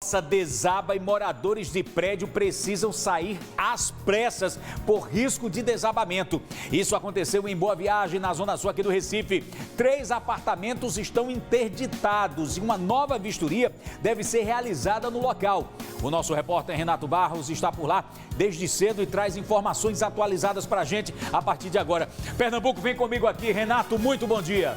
Desaba e moradores de prédio precisam sair às pressas por risco de desabamento. Isso aconteceu em Boa Viagem, na zona sul aqui do Recife. 3 apartamentos estão interditados e uma nova vistoria deve ser realizada no local. O nosso repórter Renato Barros está por lá desde cedo e traz informações atualizadas para a gente a partir de agora. Pernambuco, vem comigo aqui. Renato, muito bom dia.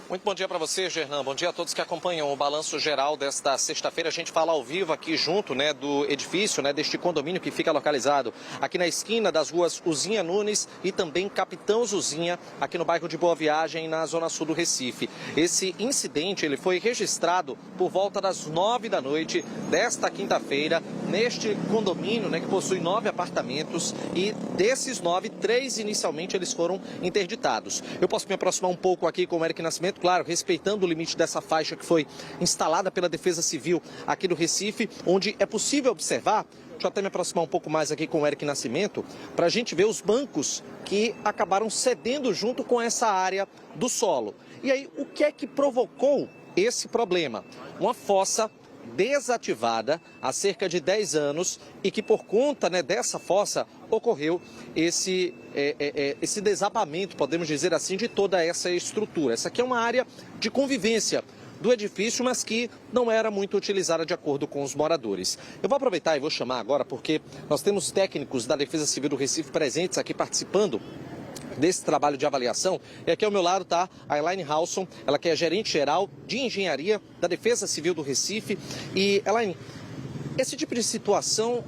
Muito bom dia para você, Gernan. Bom dia a todos que acompanham o balanço geral desta sexta-feira. A gente fala ao vivo aqui junto, do edifício, deste condomínio que fica localizado aqui na esquina das ruas Uzinha Nunes e também Capitão Zuzinha, aqui no bairro de Boa Viagem, na zona sul do Recife. Esse incidente ele foi registrado por volta das 9 da noite desta quinta-feira, neste condomínio, que possui 9 apartamentos e desses 9, 3 inicialmente eles foram interditados. Eu posso me aproximar um pouco aqui com o Eric Nascimento, claro, respeitando o limite dessa faixa que foi instalada pela Defesa Civil aqui do Recife, onde é possível observar, deixa eu até me aproximar um pouco mais aqui com o Eric Nascimento, para a gente ver os bancos que acabaram cedendo junto com essa área do solo. E aí, o que é que provocou esse problema? Uma fossa desativada há cerca de 10 anos e que por conta dessa fossa ocorreu esse desabamento, podemos dizer assim, de toda essa estrutura. Essa aqui é uma área de convivência do edifício, mas que não era muito utilizada de acordo com os moradores. Eu vou aproveitar e vou chamar agora porque nós temos técnicos da Defesa Civil do Recife presentes aqui participando desse trabalho de avaliação. E aqui ao meu lado está a Elaine Halson, ela que é gerente geral de engenharia da Defesa Civil do Recife. E, Elaine, esse tipo de situação,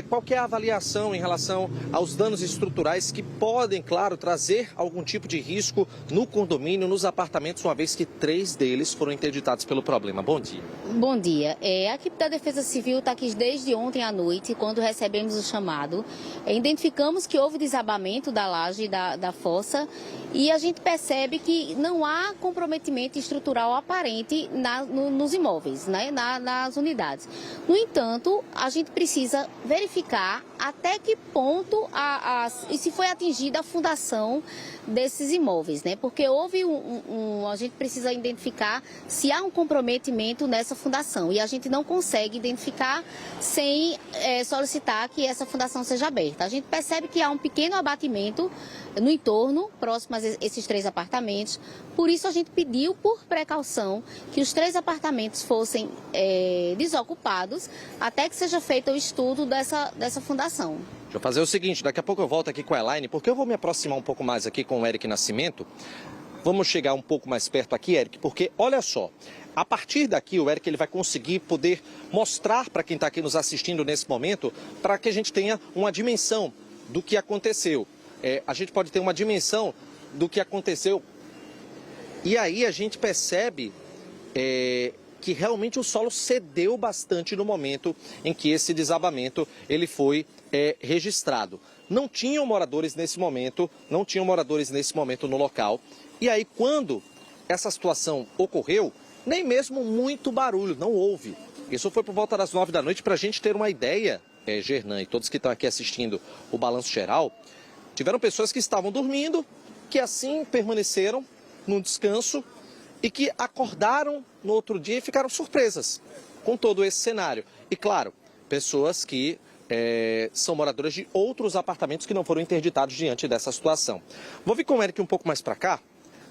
qual que é a avaliação em relação aos danos estruturais que podem, claro, trazer algum tipo de risco no condomínio, nos apartamentos, uma vez que 3 deles foram interditados pelo problema? Bom dia. Bom dia. A equipe da Defesa Civil está aqui desde ontem à noite, quando recebemos o chamado. Identificamos que houve desabamento da laje da fossa e a gente percebe que não há comprometimento estrutural aparente nos imóveis, nas unidades. No entanto, a gente precisa verificar até que ponto e se foi atingida a fundação desses imóveis, porque houve a gente precisa identificar se há um comprometimento nessa fundação e a gente não consegue identificar sem solicitar que essa fundação seja aberta. A gente percebe que há um pequeno abatimento no entorno, próximo a esses 3 apartamentos, por isso a gente pediu por precaução que os 3 apartamentos fossem desocupados até que seja feito o estudo dessa fundação. Deixa eu fazer o seguinte, daqui a pouco eu volto aqui com a Elaine, porque eu vou me aproximar um pouco mais aqui com o Eric Nascimento. Vamos chegar um pouco mais perto aqui, Eric, porque olha só, a partir daqui o Eric ele vai conseguir poder mostrar para quem está aqui nos assistindo nesse momento, para que a gente tenha uma dimensão do que aconteceu. A gente pode ter uma dimensão do que aconteceu e aí a gente percebe que realmente o solo cedeu bastante no momento em que esse desabamento ele foi registrado. Não tinham moradores nesse momento no local. E aí quando essa situação ocorreu, nem mesmo muito barulho, não houve. Isso foi por volta das 9 da noite, para a gente ter uma ideia, Gernan e todos que estão aqui assistindo o Balanço Geral, tiveram pessoas que estavam dormindo, que assim permaneceram no descanso e que acordaram no outro dia e ficaram surpresas com todo esse cenário. E claro, pessoas que são moradoras de outros apartamentos que não foram interditados diante dessa situação. Vou vir com o Eric um pouco mais para cá,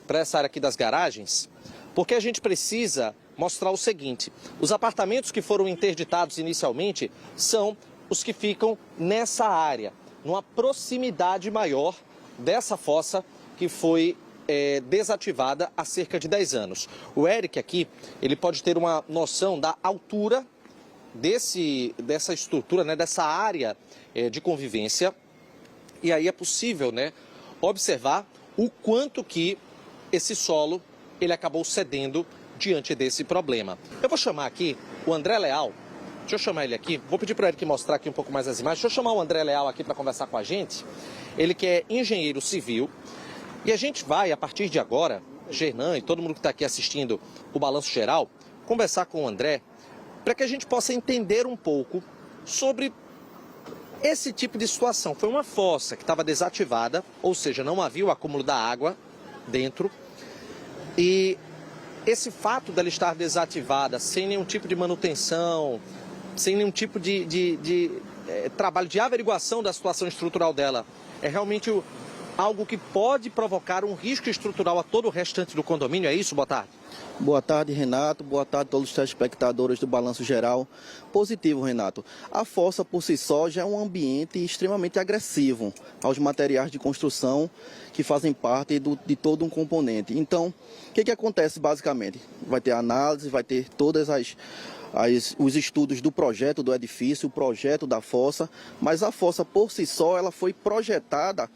para essa área aqui das garagens, porque a gente precisa mostrar o seguinte: os apartamentos que foram interditados inicialmente são os que ficam nessa área, numa proximidade maior dessa fossa que foi desativada há cerca de 10 anos. O Eric aqui, ele pode ter uma noção da altura dessa estrutura, dessa área de convivência, e aí é possível observar o quanto que esse solo ele acabou cedendo diante desse problema. Eu vou chamar aqui o André Leal. Deixa eu chamar ele aqui. Vou pedir para ele mostrar aqui um pouco mais as imagens. Deixa eu chamar o André Leal aqui para conversar com a gente. Ele que é engenheiro civil. E a gente vai, a partir de agora, Gernan e todo mundo que está aqui assistindo o Balanço Geral, conversar com o André para que a gente possa entender um pouco sobre esse tipo de situação. Foi uma fossa que estava desativada, ou seja, não havia o acúmulo da água dentro. E esse fato dela estar desativada, sem nenhum tipo de manutenção, sem nenhum tipo de trabalho de averiguação da situação estrutural dela, é realmente algo que pode provocar um risco estrutural a todo o restante do condomínio, é isso? Boa tarde. Boa tarde, Renato. Boa tarde a todos os telespectadores do Balanço Geral. Positivo, Renato. A fossa por si só já é um ambiente extremamente agressivo aos materiais de construção que fazem parte de todo um componente. Então, o que acontece basicamente? Vai ter análise, vai ter todas os estudos do projeto do edifício, o projeto da fossa, mas a fossa por si só ela foi projetada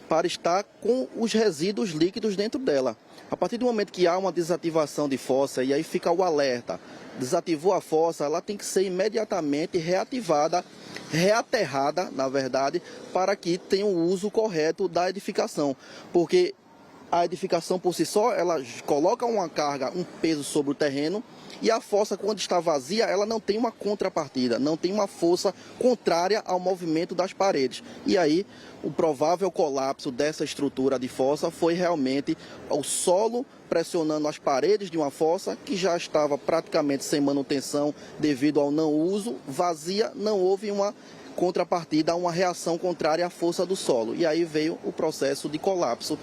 para estar com os resíduos líquidos dentro dela. A partir do momento que há uma desativação de fossa, e aí fica o alerta, desativou a fossa, ela tem que ser imediatamente reativada, reaterrada, na verdade, para que tenha o uso correto da edificação. Porque a edificação por si só, ela coloca uma carga, um peso sobre o terreno, e a fossa, quando está vazia, ela não tem uma contrapartida, não tem uma força contrária ao movimento das paredes. E aí, o provável colapso dessa estrutura de fossa foi realmente o solo pressionando as paredes de uma fossa que já estava praticamente sem manutenção devido ao não uso, vazia, não houve uma contrapartida, uma reação contrária à força do solo. E aí veio o processo de colapso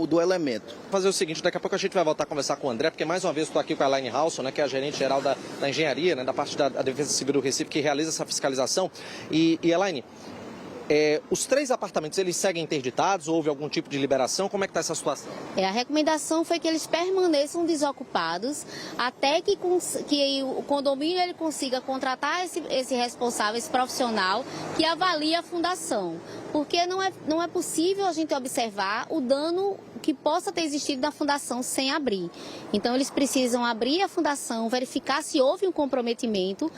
do elemento. Vou fazer o seguinte, daqui a pouco a gente vai voltar a conversar com o André, porque mais uma vez estou aqui com a Elaine Halson, né, que é a gerente geral da engenharia, né, da parte da Defesa Civil do Recife, que realiza essa fiscalização. E Elaine, os 3 apartamentos, eles seguem interditados? Houve algum tipo de liberação? Como é que está essa situação? A recomendação foi que eles permaneçam desocupados até que o condomínio ele consiga contratar esse responsável, esse profissional que avalie a fundação. Porque não é possível a gente observar o dano que possa ter existido na fundação sem abrir. Então, eles precisam abrir a fundação, verificar se houve um comprometimento,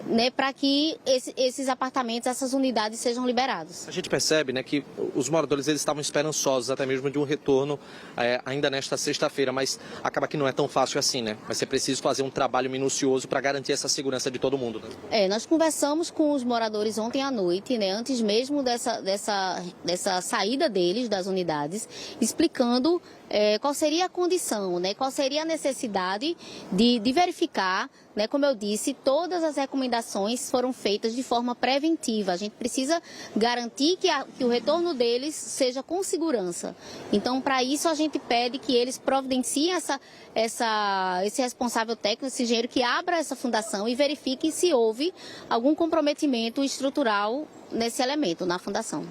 né, para que esses apartamentos, essas unidades sejam liberados. A gente percebe, né, que os moradores eles estavam esperançosos até mesmo de um retorno ainda nesta sexta-feira, mas acaba que não é tão fácil assim, né? Vai ser preciso fazer um trabalho minucioso para garantir essa segurança de todo mundo. Né? Nós conversamos com os moradores ontem à noite, né, antes mesmo dessa saída deles das unidades, explicando qual seria a condição, né, qual seria a necessidade de verificar, né, como eu disse, todas as recomendações foram feitas de forma preventiva. A gente precisa garantir que o retorno deles seja com segurança. Então, para isso, a gente pede que eles providenciem esse responsável técnico, esse engenheiro, que abra essa fundação e verifique se houve algum comprometimento estrutural nesse elemento, na fundação.